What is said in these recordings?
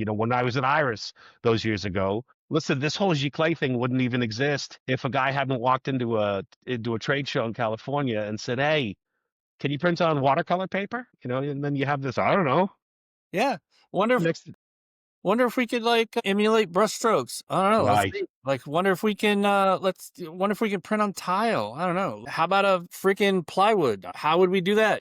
When I was at Iris those years ago, listen, this whole giclée thing wouldn't even exist if a guy hadn't walked into a trade show in California and said, "Hey, can you print on watercolor paper?" And then you have this, I don't know, Yeah. Wonder if next, wonder if we could like emulate brush strokes. I don't know. Let's right. see. Like wonder if we can wonder if we can print on tile. I don't know. How about a freaking plywood? How would we do that?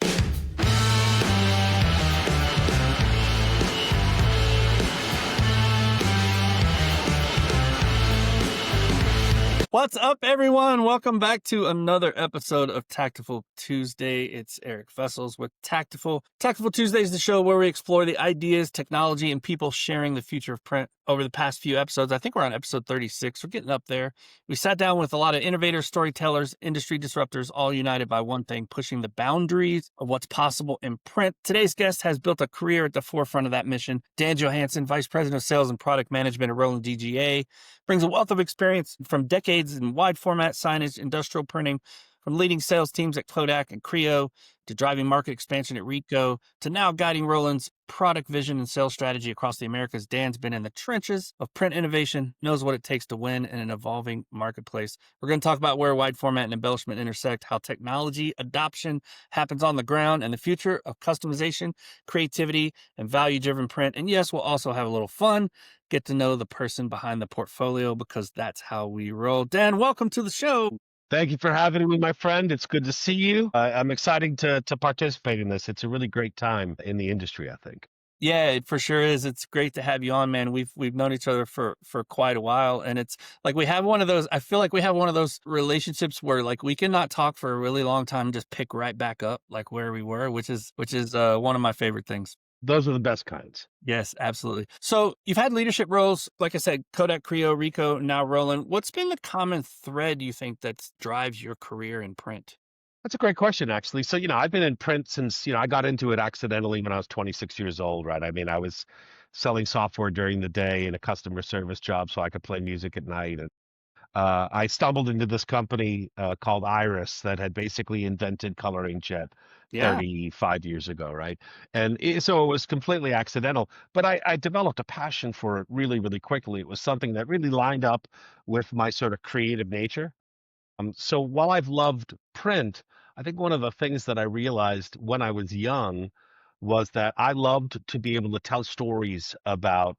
What's up, everyone? Welcome back to another episode of Taktiful Tuesday. It's Eric Vessels with Taktiful. Taktiful Tuesday is the show where we explore the ideas, technology, and people sharing the future of print. Over the past few episodes, I think we're on episode 36. We're getting up there. We sat down with a lot of innovators, storytellers, industry disruptors, all united by one thing, pushing the boundaries of what's possible in print. Today's guest has built a career at the forefront of that mission. Dan Johansen, Vice President of Sales and Product Management at Roland DGA, brings a wealth of experience from decades in wide format signage, industrial printing, from leading sales teams at Kodak and Creo to driving market expansion at Ricoh to now guiding Roland's product vision and sales strategy across the Americas. Dan's been in the trenches of print innovation, knows what it takes to win in an evolving marketplace. We're going to talk about where wide format and embellishment intersect, how technology adoption happens on the ground, and the future of customization, creativity, and value-driven print. And yes, we'll also have a little fun, get to know the person behind the portfolio, because that's how we roll. Dan, welcome to the show. Thank you for having me, my friend. It's good to see you. I'm excited to participate in this. It's a really great time in the industry, I think. Yeah, it for sure is. It's great to have you on, man. We've known each other for quite a while, and it's like we have one of those. I feel like we have one of those relationships where like we cannot talk for a really long time and just pick right back up like where we were, which is one of my favorite things. Those are the best kinds. Yes, absolutely. So you've had leadership roles, like I said, Kodak, Creo, Ricoh, now Roland. What's been the common thread you think that drives your career in print? That's a great question, actually. So, I've been in print since, I got into it accidentally when I was 26 years old, right? I mean, I was selling software during the day in a customer service job so I could play music at night. And I stumbled into this company called Iris that had basically invented color inkjet Yeah, 35 years ago, right? So it was completely accidental, but I developed a passion for it really, really quickly. It was something that really lined up with my sort of creative nature. So while I've loved print, I think one of the things that I realized when I was young was that I loved to be able to tell stories about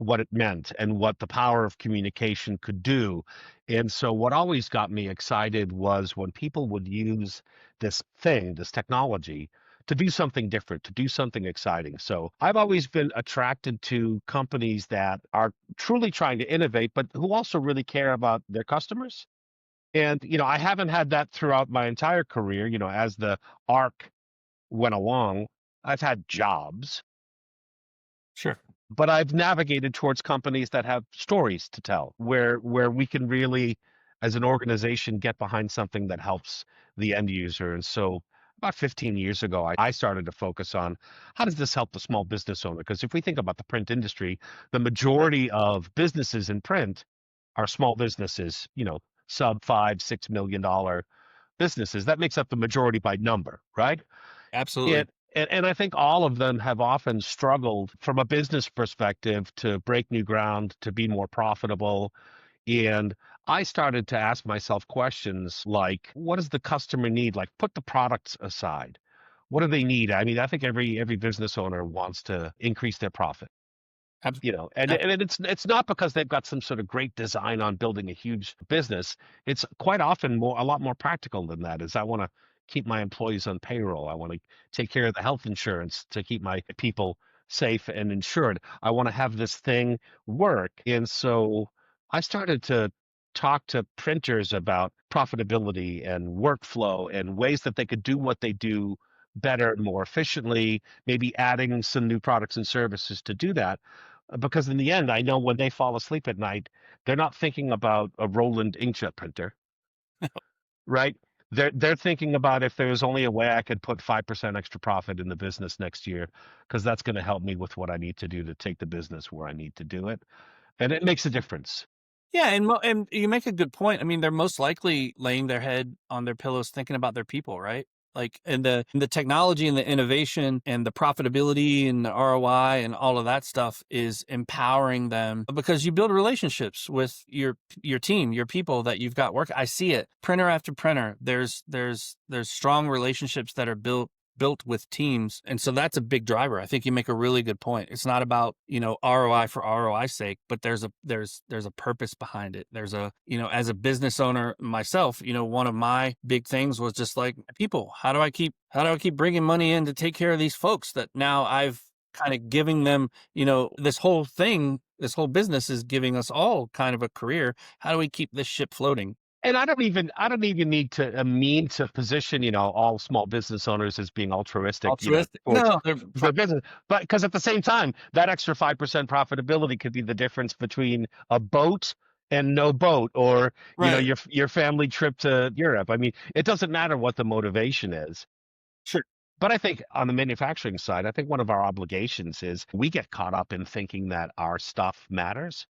what it meant and what the power of communication could do. And so what always got me excited was when people would use this technology to do something different, to do something exciting. So I've always been attracted to companies that are truly trying to innovate, but who also really care about their customers. And, I haven't had that throughout my entire career. As the arc went along, I've had jobs, sure. but I've navigated towards companies that have stories to tell, where we can really, as an organization, get behind something that helps the end user. And so about 15 years ago, I started to focus on how does this help the small business owner? Because if we think about the print industry, the majority of businesses in print are small businesses, sub $5-6 million businesses. That makes up the majority by number, right? Absolutely. And I think all of them have often struggled from a business perspective to break new ground, to be more profitable. And I started to ask myself questions like, what does the customer need? Like, put the products aside. What do they need? I mean, I think every business owner wants to increase their profit. Ab- And it's not because they've got some sort of great design on building a huge business. It's quite often a lot more practical than that. Is I want to keep my employees on payroll. I want to take care of the health insurance to keep my people safe and insured. I want to have this thing work. And so I started to talk to printers about profitability and workflow and ways that they could do what they do better and more efficiently, maybe adding some new products and services to do that. Because in the end, I know when they fall asleep at night, they're not thinking about a Roland inkjet printer, right? They're thinking about if there's only a way I could put 5% extra profit in the business next year, because that's going to help me with what I need to do to take the business where I need to do it. And it makes a difference. Yeah, and you make a good point. I mean, they're most likely laying their head on their pillows thinking about their people, right? Like, and the technology and the innovation and the profitability and the ROI and all of that stuff is empowering them because you build relationships with your team, your people that you've got work. I see it printer after printer. There's strong relationships that are built with teams. And so that's a big driver. I think you make a really good point. It's not about, ROI for ROI's sake, but there's a purpose behind it. There's a, as a business owner myself, one of my big things was just like people, how do I keep bringing money in to take care of these folks that now I've kind of giving them, this whole business is giving us all kind of a career. How do we keep this ship floating? And I don't even need to mean to position, all small business owners as being altruistic, Altruistic? towards No, for business. But because at the same time, that extra 5% profitability could be the difference between a boat and no boat, or right. your family trip to Europe. I mean, it doesn't matter what the motivation is. Sure. But I think on the manufacturing side, I think one of our obligations is we get caught up in thinking that our stuff matters.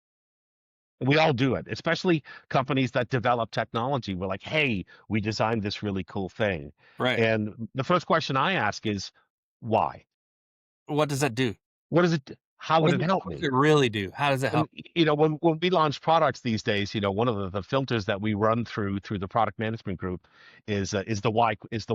We all do it, especially companies that develop technology. We're like, hey, we designed this really cool thing. Right. And the first question I ask is, why? What does that do? What does it, how would it help What does me? it really do? How does it And help? when we launch products these days, one of the filters that we run through the product management group is the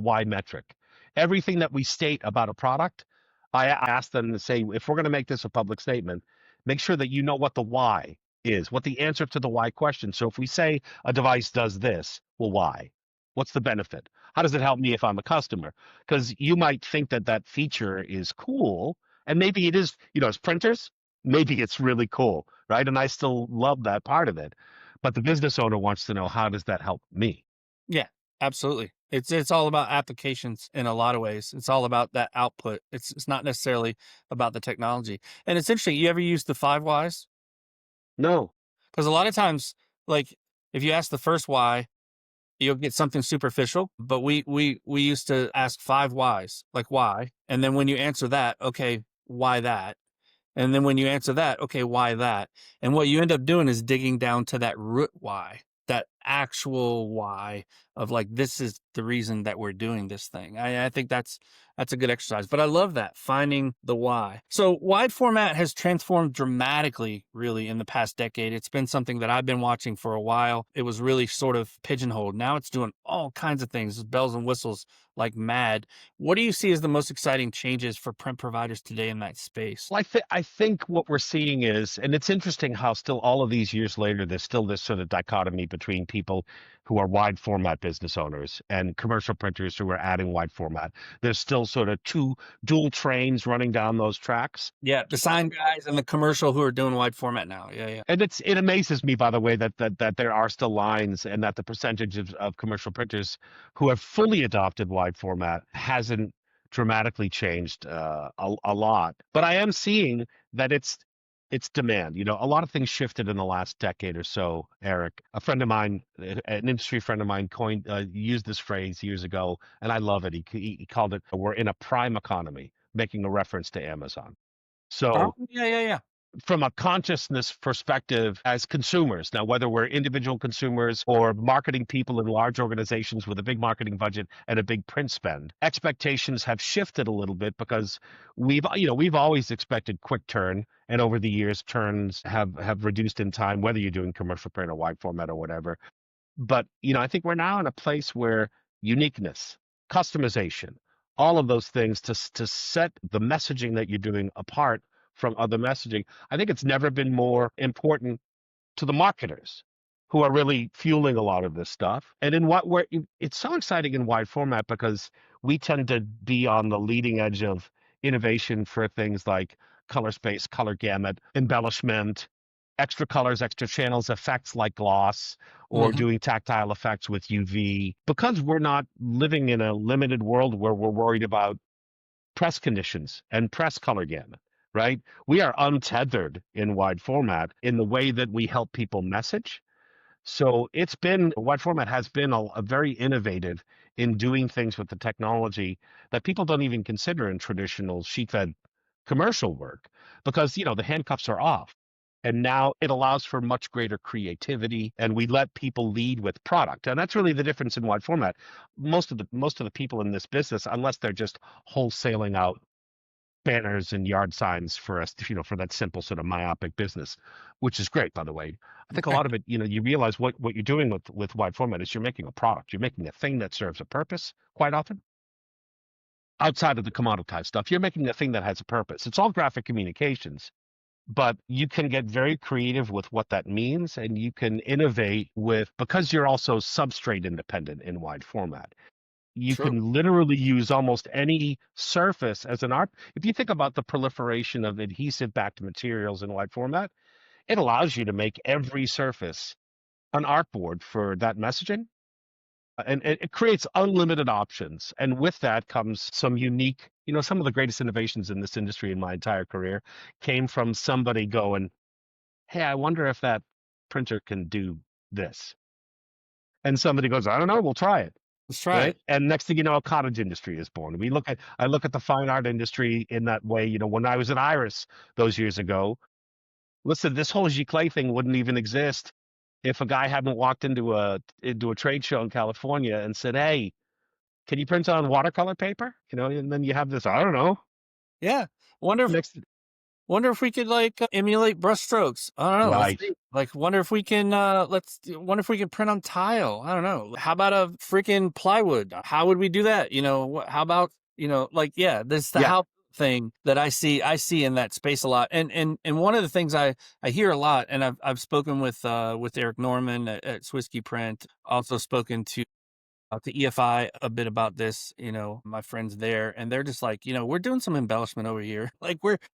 why metric. Everything that we state about a product, I ask them to say, if we're going to make this a public statement, make sure that you know what the why is, what the answer to the why question. So if we say a device does this, well, why? What's the benefit? How does it help me if I'm a customer? Because you might think that that feature is cool, and maybe it is, as printers, maybe it's really cool, right? And I still love that part of it. But the business owner wants to know, how does that help me? Yeah, absolutely. It's all about applications in a lot of ways. It's all about that output. It's not necessarily about the technology. And it's interesting. You ever use the 5 whys? No. Because a lot of times, like if you ask the first why, you'll get something superficial. But we used to ask 5 whys, like why, and then when you answer that, okay, why that? And then when you answer that, okay, why that? And what you end up doing is digging down to that root why, that actual why of like, this is the reason that we're doing this thing. I think that's a good exercise. But I love that, finding the why. So wide format has transformed dramatically, really, in the past decade. It's been something that I've been watching for a while. It was really sort of pigeonholed. Now it's doing all kinds of things, bells and whistles like mad. What do you see as the most exciting changes for print providers today in that space? Well, I think what we're seeing is, and it's interesting how still all of these years later, there's still this sort of dichotomy between people who are wide format business owners and commercial printers who are adding wide format. There's still sort of two dual trains running down those tracks. Yeah, the sign guys and the commercial who are doing wide format now. Yeah, yeah. And it amazes me, by the way, that there are still lines, and that the percentage of commercial printers who have fully adopted wide format hasn't dramatically changed a lot. But I am seeing that it's demand. A lot of things shifted in the last decade or so. Eric, a friend of mine, an industry friend of mine, coined used this phrase years ago, and I love it. He called it, "We're in a prime economy," making a reference to Amazon. Oh, So yeah, yeah, yeah. from a consciousness perspective as consumers. Now, whether we're individual consumers or marketing people in large organizations with a big marketing budget and a big print spend, expectations have shifted a little bit because we've always expected quick turn. And over the years, turns have reduced in time, whether you're doing commercial print or wide format or whatever. But, I think we're now in a place where uniqueness, customization, all of those things to set the messaging that you're doing apart from other messaging. I think it's never been more important to the marketers who are really fueling a lot of this stuff. And it's so exciting in wide format because we tend to be on the leading edge of innovation for things like color space, color gamut, embellishment, extra colors, extra channels, effects like gloss, or Hmm. doing tactile effects with UV. Because we're not living in a limited world where we're worried about press conditions and press color gamut, right? We are untethered in wide format in the way that we help people message. So wide format has been a very innovative in doing things with the technology that people don't even consider in traditional sheet fed commercial work because, the handcuffs are off. And now it allows for much greater creativity, and we let people lead with product. And that's really the difference in wide format. Most of the people in this business, unless they're just wholesaling out banners and yard signs for us, for that simple sort of myopic business, which is great, by the way. I think a lot of it, you realize what you're doing with wide format is you're making a product. You're making a thing that serves a purpose quite often outside of the commoditized stuff. You're making a thing that has a purpose. It's all graphic communications, but you can get very creative with what that means, and you can innovate because you're also substrate independent in wide format. You True. can literally use almost any surface as an art. If you think about the proliferation of adhesive backed materials in wide format, it allows you to make every surface an artboard for that messaging. And it creates unlimited options. And with that comes some unique, some of the greatest innovations in this industry in my entire career came from somebody going, hey, I wonder if that printer can do this. And somebody goes, I don't know, we'll try it. Let's try Right. it. And next thing you know, a cottage industry is born. I look at the fine art industry in that way. When I was at Iris those years ago, listen, this whole giclée thing wouldn't even exist if a guy hadn't walked into a trade show in California and said, hey, can you print on watercolor paper? And then you have this, I don't know. Yeah. Wonder if Next, Wonder if we could emulate brushstrokes. I don't know. Let's right. see. Wonder if we can wonder if we can print on tile. I don't know. How about a freaking plywood? How would we do that? How about, yeah, this is the Yeah. house thing that I see in that space a lot. And one of the things I hear a lot, and I've spoken with Eric Norman at Swisky Print, also spoken to EFI a bit about this, my friends there, and they're just like, we're doing some embellishment over here.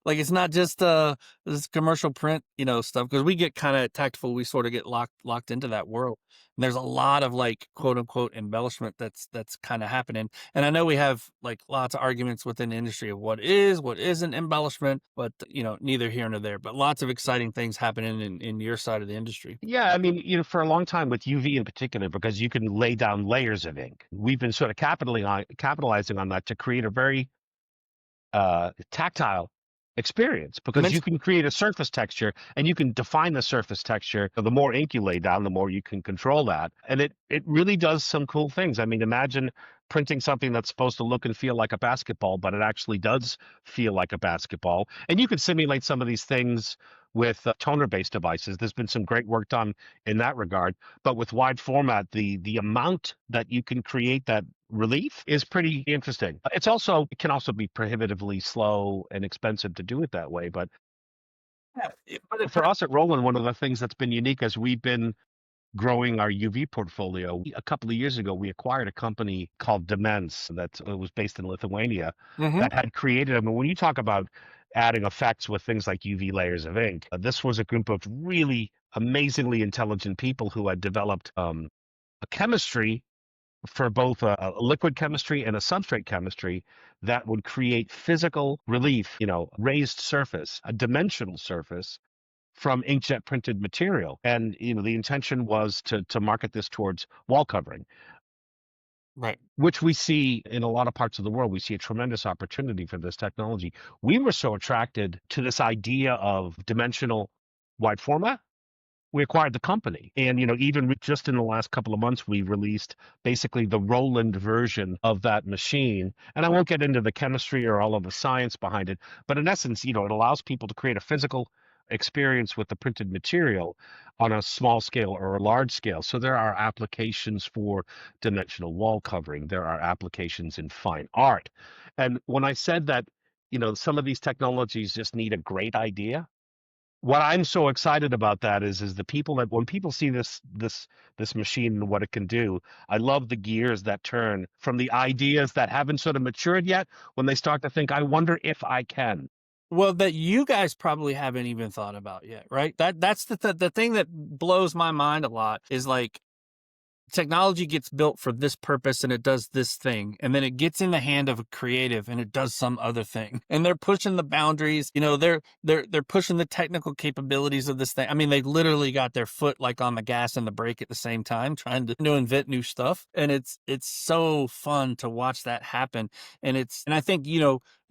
It's not just this commercial print, stuff, because we get kind of tactful. We sort of get locked into that world. And there's a lot of quote unquote embellishment that's kind of happening. And I know we have lots of arguments within the industry of what isn't embellishment, but neither here nor there. But lots of exciting things happening in your side of the industry. Yeah, I mean, for a long time with UV in particular, because you can lay down layers of ink, we've been sort of capitalizing on that to create a very tactile experience, because you can create a surface texture and you can define the surface texture. The more ink you lay down, the more you can control that. And it really does some cool things. I mean, imagine printing something that's supposed to look and feel like a basketball, but it actually does feel like a basketball. And you could simulate some of these things with toner-based devices. There's been some great work done in that regard. But with wide format, the amount that you can create that relief is pretty interesting. It can also be prohibitively slow and expensive to do it that way. But for us at Roland, one of the things that's been unique as we've been growing our UV portfolio, a couple of years ago, we acquired a company called Demens that was based in Lithuania that had created, I mean, when you talk about adding effects with things like UV layers of ink, this was a group of really amazingly intelligent people who had developed a chemistry for both a liquid chemistry and a substrate chemistry that would create physical relief, raised surface, a dimensional surface from inkjet printed material. And the intention was to market this towards wall covering, Right. which we see in a lot of parts of the world. We see a tremendous opportunity for this technology. We were so attracted to this idea of dimensional wide format, we acquired the company. And even just in the last couple of months, we released basically the Roland version of that machine. And I won't get into the chemistry or all of the science behind it, but in essence, it allows people to create a physical experience with the printed material on a small scale or a large scale. So there are applications for dimensional wall covering. There are applications in fine art. And when I said that, some of these technologies just need a great idea, what I'm so excited about that is the people that when people see this machine and what it can do, I love the gears that turn from the ideas that haven't sort of matured yet when they start to think, I wonder if I can. Well, that you guys probably haven't even thought about yet, right? That's the thing that blows my mind a lot is technology gets built for this purpose and it does this thing, and then it gets in the hand of a creative and it does some other thing, and they're pushing the boundaries. They're pushing the technical capabilities of this thing. I mean, they literally got their foot like on the gas and the brake at the same time, trying to invent new stuff, and it's so fun to watch that happen. And I think,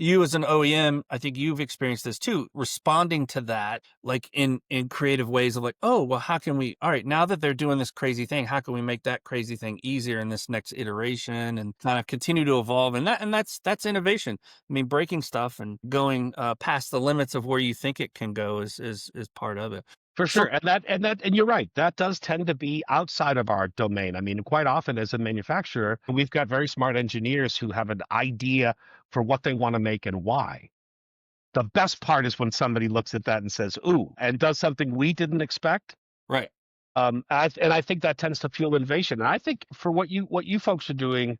you as an OEM, I think you've experienced this too, responding to that like in creative ways of like, oh, well, how can we, all right, now that they're doing this crazy thing, how can we make that crazy thing easier in this next iteration, and kind of continue to evolve? And that's innovation. I mean, breaking stuff and going past the limits of where you think it can go is part of it. For So sure. And you're right. That does tend to be outside of our domain. I mean, quite often as a manufacturer, we've got very smart engineers who have an idea for what they want to make and why. The best part is when somebody looks at that and says, ooh, and does something we didn't expect. right. I think that tends to fuel innovation. And I think for what you folks are doing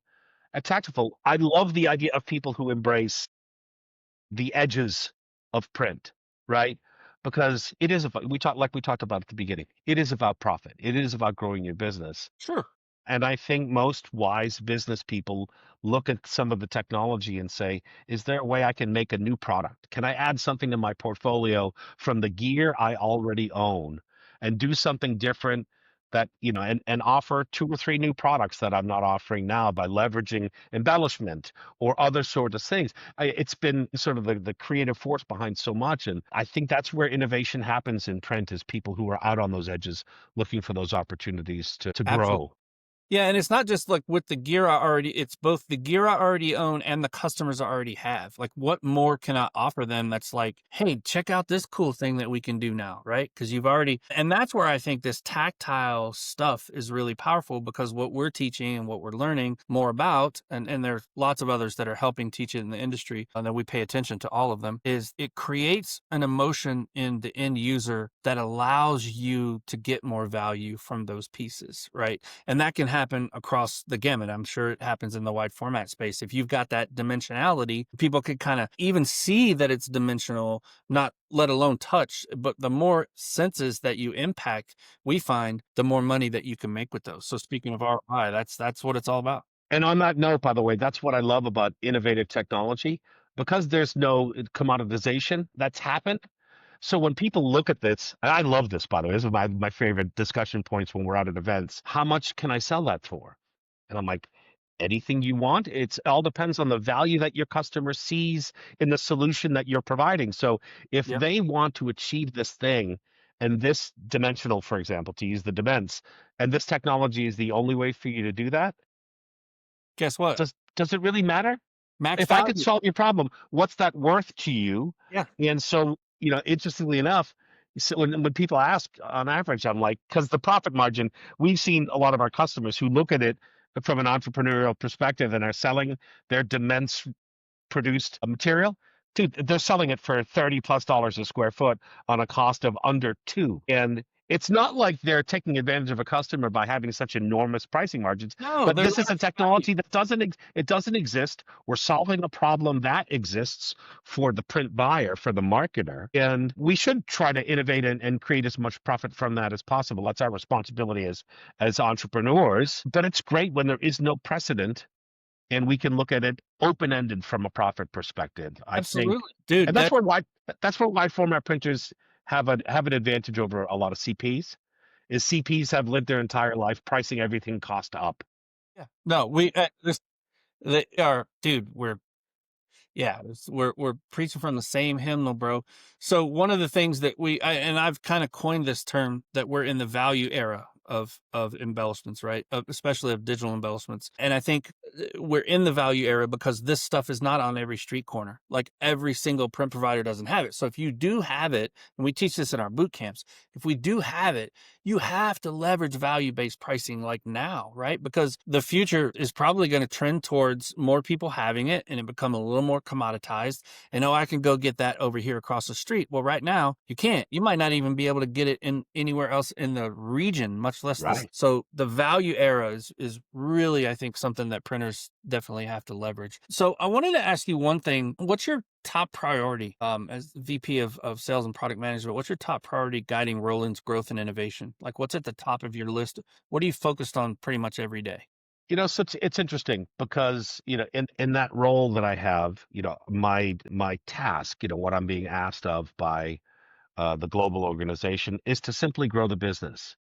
at Tactful, I love the idea of people who embrace the edges of print, right? Because it is about, we talked about at the beginning, it is about profit. It is about growing your business. Sure. And I think most wise business people look at some of the technology and say, is there a way I can make a new product? Can I add something to my portfolio from the gear I already own and do something different that, and offer 2 or 3 new products that I'm not offering now by leveraging embellishment or other sorts of things. It's been sort of the creative force behind so much. And I think that's where innovation happens in print, is people who are out on those edges looking for those opportunities to Absolutely. grow. Yeah, and it's not just like with the gear it's both the gear I already own and the customers I already have. Like, what more can I offer them that's like, hey, check out this cool thing that we can do now, right? Because you've already, and that's where I think this tactile stuff is really powerful, because what we're teaching and what we're learning more about, and there's lots of others that are helping teach it in the industry, and that we pay attention to all of them, is it creates an emotion in the end user that allows you to get more value from those pieces, right? And that can happen across the gamut. I'm sure it happens in the wide format space. If you've got that dimensionality, people can kind of even see that it's dimensional, not let alone touch. But the more senses that you impact, we find the more money that you can make with those. So speaking of ROI, that's what it's all about. And on that note, by the way, that's what I love about innovative technology, because there's no commoditization that's happened. So when people look at this, and I love this, by the way, this is my favorite discussion points when we're out at events. How much can I sell that for? And I'm like, anything you want. It all depends on the value that your customer sees in the solution that you're providing. So if Yep. they want to achieve this thing, and this dimensional, for example, to use the dements, and this technology is the only way for you to do that, Guess what? does it really matter? Max If I could value. solve your problem, what's that worth to you? Yeah. And so, interestingly enough, so when people ask on average, I'm like, because the profit margin, we've seen a lot of our customers who look at it from an entrepreneurial perspective and are selling their dements produced material. Dude, they're selling it for $30+ a square foot on a cost of under 2. And it's not like they're taking advantage of a customer by having such enormous pricing margins, No, but there's this is a technology that doesn't exist. We're solving a problem that exists for the print buyer, for the marketer, and we should try to innovate and create as much profit from that as possible. That's our responsibility as entrepreneurs. But it's great when there is no precedent and we can look at it open-ended from a profit perspective. I think, absolutely, dude. and that's where wide format printers have an advantage over a lot of CPs. Is CPs have lived their entire life pricing everything cost up. Yeah. No, they are, dude. We're preaching from the same hymnal, bro. So one of the things that and I've kind of coined this term, that we're in the value era of embellishments, right? Especially of digital embellishments. And I think we're in the value era because this stuff is not on every street corner. Like, every single print provider doesn't have it. So if you do have it, and we teach this in our boot camps, if we do have it, you have to leverage value-based pricing like now, right? Because the future is probably going to trend towards more people having it and it become a little more commoditized. And I can go get that over here across the street. Well, right now you can't. You might not even be able to get it in anywhere else in the region, much much less this. Right. So the value era is really, I think, something that printers definitely have to leverage. So I wanted to ask you one thing. What's your top priority as VP of sales and product management? What's your top priority guiding Roland's growth and innovation? Like, what's at the top of your list? What are you focused on pretty much every day? So it's interesting because, in that role that I have, my task, what I'm being asked of by the global organization is to simply grow the business.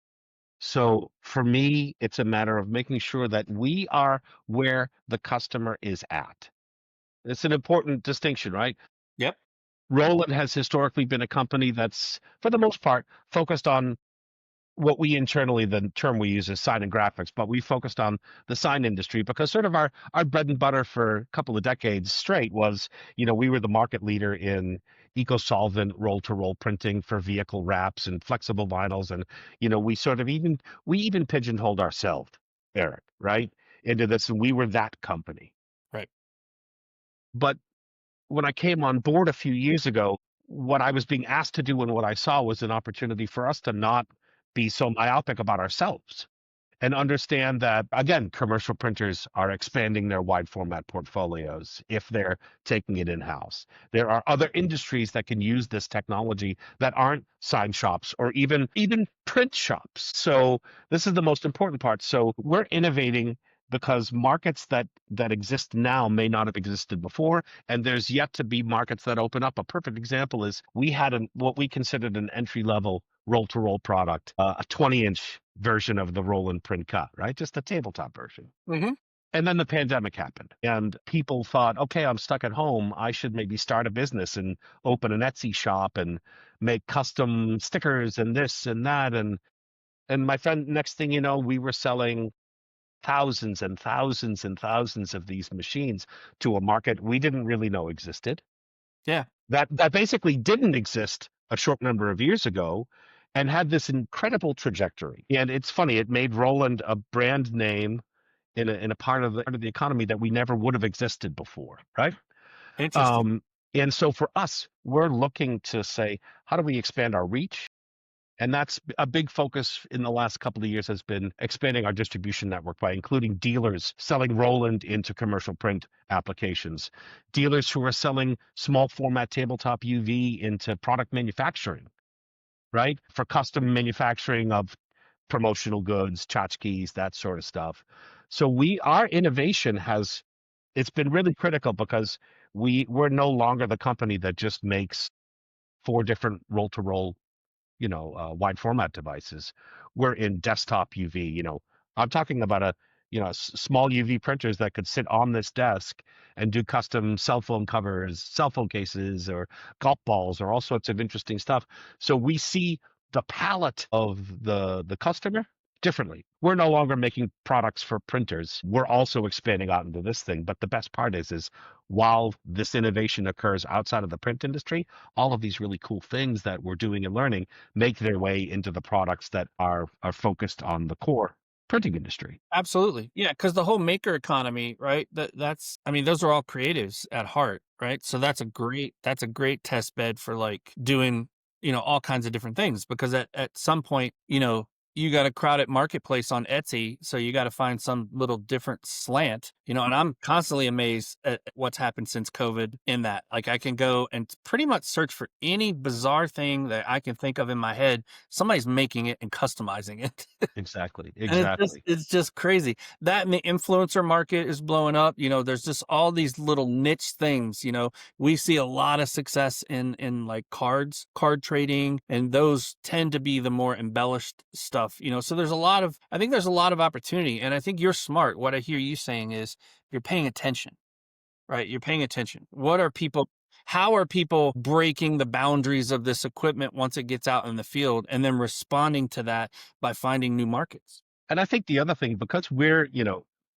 So for me, it's a matter of making sure that we are where the customer is at. It's an important distinction, right? Yep. Roland has historically been a company that's, for the most part, focused on what we internally, the term we use is sign and graphics, but we focused on the sign industry because sort of our bread and butter for a couple of decades straight was, we were the market leader in eco-solvent roll-to-roll printing for vehicle wraps and flexible vinyls. And, we even pigeonholed ourselves, Eric, right, into this, and we were that company. Right. But when I came on board a few years ago, what I was being asked to do and what I saw was an opportunity for us to not be so myopic about ourselves and understand that, again, commercial printers are expanding their wide format portfolios if they're taking it in house. There are other industries that can use this technology that aren't sign shops or even print shops. So this is the most important part. So we're innovating because markets that exist now may not have existed before, and there's yet to be markets that open up. A perfect example is we had what we considered an entry level roll to roll product, a 20-inch version of the roll and print cut, right? Just a tabletop version. Mm-hmm. And then the pandemic happened, and people thought, okay, I'm stuck at home. I should maybe start a business and open an Etsy shop and make custom stickers and this and that. And my friend, next thing you know, we were selling thousands and thousands and thousands of these machines to a market we didn't really know existed. Yeah. That basically didn't exist a short number of years ago and had this incredible trajectory. And it's funny, it made Roland a brand name in a part of the economy that we never would have existed before, right? Interesting. Um, and so for us, we're looking to say, how do we expand our reach? And that's a big focus in the last couple of years has been expanding our distribution network by including dealers selling Roland into commercial print applications, dealers who are selling small format tabletop UV into product manufacturing, right? For custom manufacturing of promotional goods, tchotchkes, that sort of stuff. So our innovation it's been really critical because we're no longer the company that just makes four different roll to roll wide format devices. We're in desktop UV. I'm talking about small UV printers that could sit on this desk and do custom cell phone covers, cell phone cases, or golf balls, or all sorts of interesting stuff. So we see the palette of the customer differently. We're no longer making products for printers. We're also expanding out into this thing. But the best part is while this innovation occurs outside of the print industry, all of these really cool things that we're doing and learning make their way into the products that are focused on the core printing industry. Absolutely. Yeah, because the whole maker economy, right? That's I mean, those are all creatives at heart, right? So that's a great test bed for like doing, all kinds of different things because at some point, you got a crowded marketplace on Etsy, so you got to find some little different slant, and I'm constantly amazed at what's happened since COVID in that. Like I can go and pretty much search for any bizarre thing that I can think of in my head. Somebody's making it and customizing it. Exactly. And it's just Exactly. it's just crazy. That and the influencer market is blowing up. There's just all these little niche things. We see a lot of success in like card trading, and those tend to be the more embellished stuff. So I think there's a lot of opportunity, and I think you're smart. What I hear you saying is you're paying attention, right? You're paying attention. How are people breaking the boundaries of this equipment once it gets out in the field and then responding to that by finding new markets? And I think the other thing, because we're,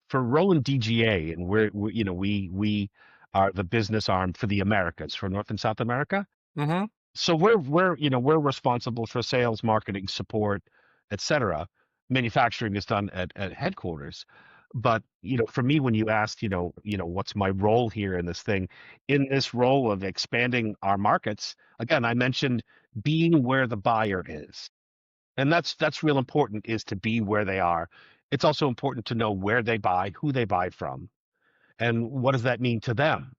for Roland DGA, and we are the business arm for the Americas, for North and South America. Mm-hmm. So we're responsible for sales, marketing, support, et cetera. Manufacturing is done at headquarters. But, for me, when you asked, what's my role here in this thing, in this role of expanding our markets, again, I mentioned being where the buyer is. And that's real important, is to be where they are. It's also important to know where they buy, who they buy from, and what does that mean to them.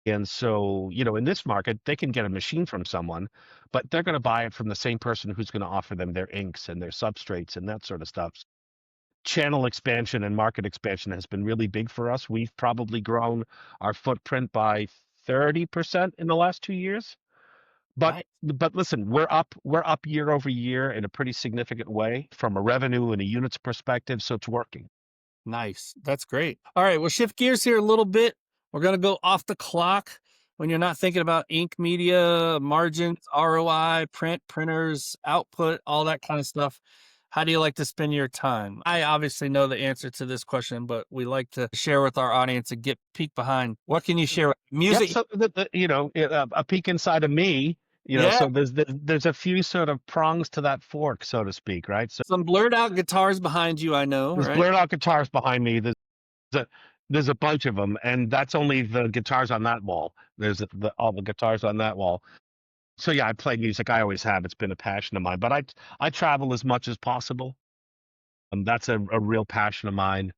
And so, in this market, they can get a machine from someone, but they're going to buy it from the same person who's going to offer them their inks and their substrates and that sort of stuff. Channel expansion and market expansion has been really big for us. We've probably grown our footprint by 30% in the last 2 years. But Nice. but listen, we're up year over year in a pretty significant way from a revenue and a units perspective, so it's working. Nice. That's great. All right, we'll shift gears here a little bit. We're going to go off the clock when you're not thinking about ink media, margins, ROI, printers, output, all that kind of stuff. How do you like to spend your time? I obviously know the answer to this question, but we like to share with our audience and get peek behind. What can you share? Yep. Music? So a peek inside of me. Yeah. So there's a few sort of prongs to that fork, so to speak, right? So Some blurred out guitars behind you, I know, there's right? blurred out guitars behind me. A, there's a bunch of them, and that's only the guitars on that wall. There's all the guitars on that wall. So yeah, I play music. I always have. It's been a passion of mine. But I travel as much as possible. That's a real passion of mine.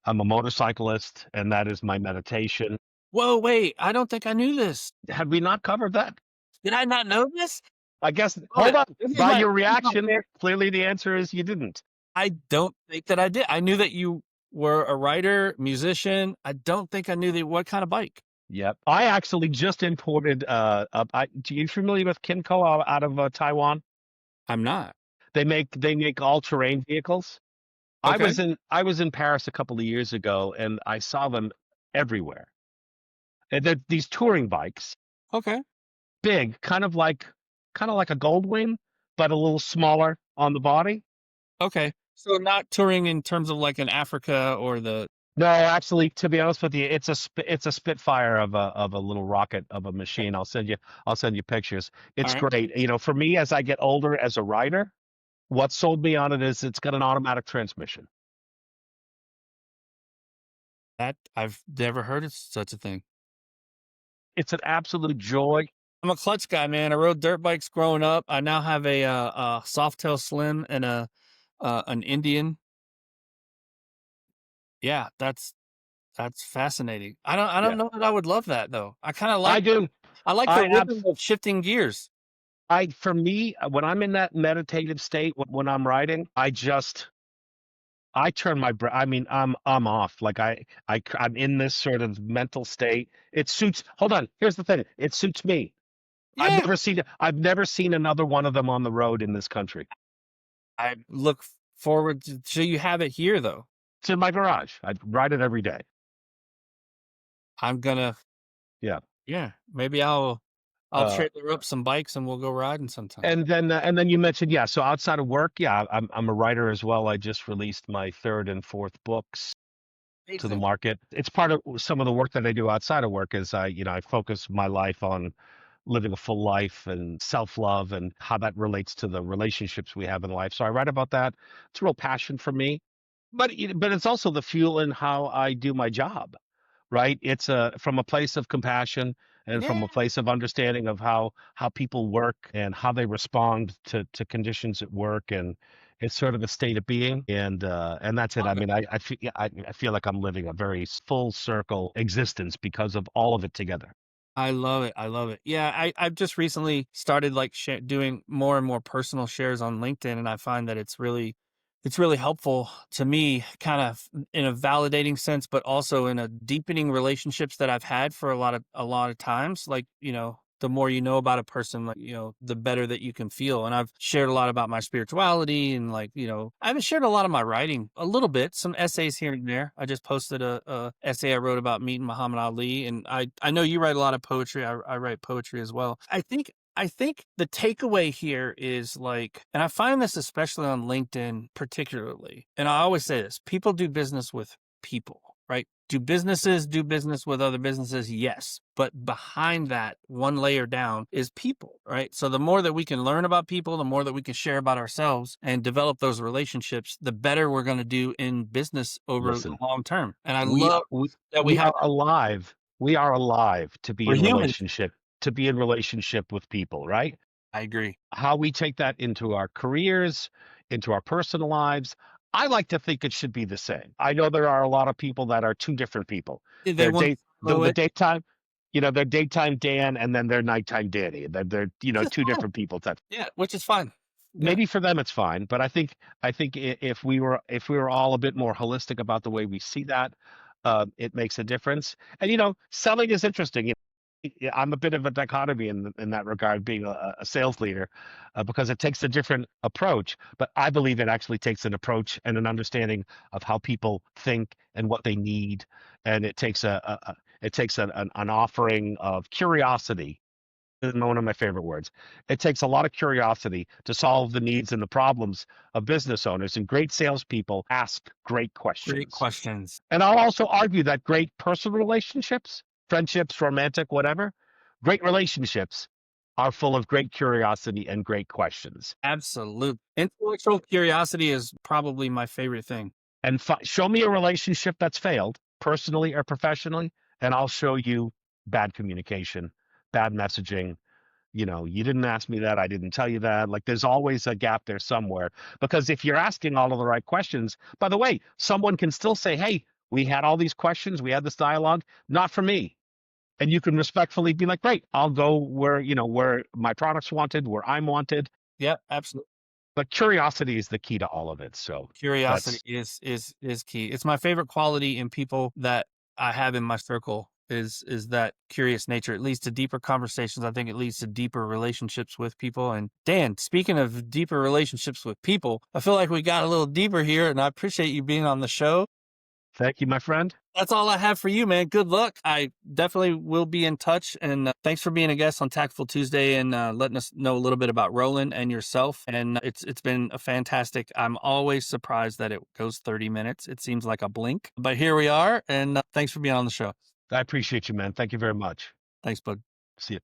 I'm a motorcyclist, and that is my meditation. Whoa, wait. I don't think I knew this. Had we not covered that? Did I not know this? I guess, Oh, hold on. this is By my your reaction, clearly the answer is you didn't. I don't think that I did. I knew that you were a writer, musician. I don't think I knew what kind of bike. Yep. I actually just imported, do you familiar with Kinko out of Taiwan? I'm not. They make all-terrain vehicles. Okay. I was in Paris a couple of years ago, and I saw them everywhere. And they're these touring bikes, Okay. big, kind of like a Goldwing, but a little smaller on the body. Okay. So not touring in terms of like in Africa or the. No, actually, to be honest with you, it's a Spitfire of a little rocket of a machine. I'll send you pictures. All It's right. great. For me, as I get older as a rider, what sold me on it is it's got an automatic transmission. That I've never heard of such a thing. It's an absolute joy. I'm a clutch guy, man. I rode dirt bikes growing up. I now have a Softail Slim and an Indian. Yeah, that's fascinating. I don't Yeah, know that I would love that though. I kind of I like do. I like the I rhythm abs of shifting gears. for me, when I'm in that meditative state, when I'm riding, I turn my brain. I mean, I'm off. Like I'm in this sort of mental state. It suits. Hold on. Here's the thing. It suits me. Yeah. I've never seen another one of them on the road in this country. I look forward to so you have it here though. It's in my garage. I ride it every day. I'm gonna Yeah. yeah, maybe I'll Uh, trailer up some bikes and we'll go riding sometime. and then you mentioned, yeah. So outside of work, yeah, I'm a writer as well. I just released my third and fourth books to the Amazing. market. It's part of some of the work that I do outside of work is I focus my life on living a full life and self-love and how that relates to the relationships we have in life. So I write about that. It's a real passion for me. But it's also the fuel in how I do my job, right? It's from a place of compassion and from Yeah. a place of understanding of how people work and how they respond to conditions at work, and it's sort of a state of being, and that's it. I Love it. mean, I feel like I'm living a very full circle existence because of all of it together. I love it. I love it. Yeah, I've just recently started like doing more and more personal shares on LinkedIn, and I find that it's really helpful to me, kind of in a validating sense, but also in a deepening relationships that I've had for a lot of times. Like the more you know about a person, like the better that you can feel. And I've shared a lot about my spirituality, and like I haven't shared a lot of my writing, a little bit, some essays here and there. I just posted a essay I wrote about meeting Muhammad Ali, and I know you write a lot of poetry. I write poetry as well. I think the takeaway here is like, and I find this especially on LinkedIn particularly, and I always say this: people do business with people, right? Do businesses do business with other businesses? Yes. But behind that, one layer down is people, right? So the more that we can learn about people, the more that we can share about ourselves and develop those relationships, the better we're going to do in business over the Listen, long term. And I we love we that we we have, are alive. We are alive to be we're in humans. relationship, with people, right? I agree. How we take that into our careers, into our personal lives. I like to think it should be the same. I know there are a lot of people that are two different people. They They're want to follow the it. daytime, they're daytime Dan, and then they're nighttime Danny. They're Which is two fine. different people. Type. Yeah, which is fine. Yeah, Maybe for them it's fine, but I think if we were all a bit more holistic about the way we see that, it makes a difference. And selling is interesting. I'm a bit of a dichotomy in that regard, being a sales leader, because it takes a different approach. But I believe it actually takes an approach and an understanding of how people think and what they need, and it takes an offering of curiosity. Is one of my favorite words. It takes a lot of curiosity to solve the needs and the problems of business owners, and great salespeople ask great great questions. questions. And I'll also argue that great personal relationships, friendships, romantic, whatever, great relationships are full of great curiosity and great questions. Absolute. Intellectual curiosity is probably my favorite thing. And show me a relationship that's failed, personally or professionally, and I'll show you bad communication, bad messaging. You didn't ask me that. I didn't tell you that. Like, there's always a gap there somewhere. Because if you're asking all of the right questions, by the way, someone can still say, hey, we had all these questions, we had this dialogue, not for me. And you can respectfully be like, great, I'll go where my product's wanted, where I'm wanted. Yeah, absolutely. But curiosity is the key to all of it. So Curiosity that's is key. It's my favorite quality in people that I have in my circle is that curious nature. It leads to deeper conversations. I think it leads to deeper relationships with people. And Dan, speaking of deeper relationships with people, I feel like we got a little deeper here, and I appreciate you being on the show. Thank you, my friend. That's all I have for you, man. Good luck. I definitely will be in touch. And thanks for being a guest on Tactful Tuesday and letting us know a little bit about Roland and yourself. And it's been a fantastic. I'm always surprised that it goes 30 minutes. It seems like a blink, but here we are. And thanks for being on the show. I appreciate you, man. Thank you very much. Thanks, bud. See you.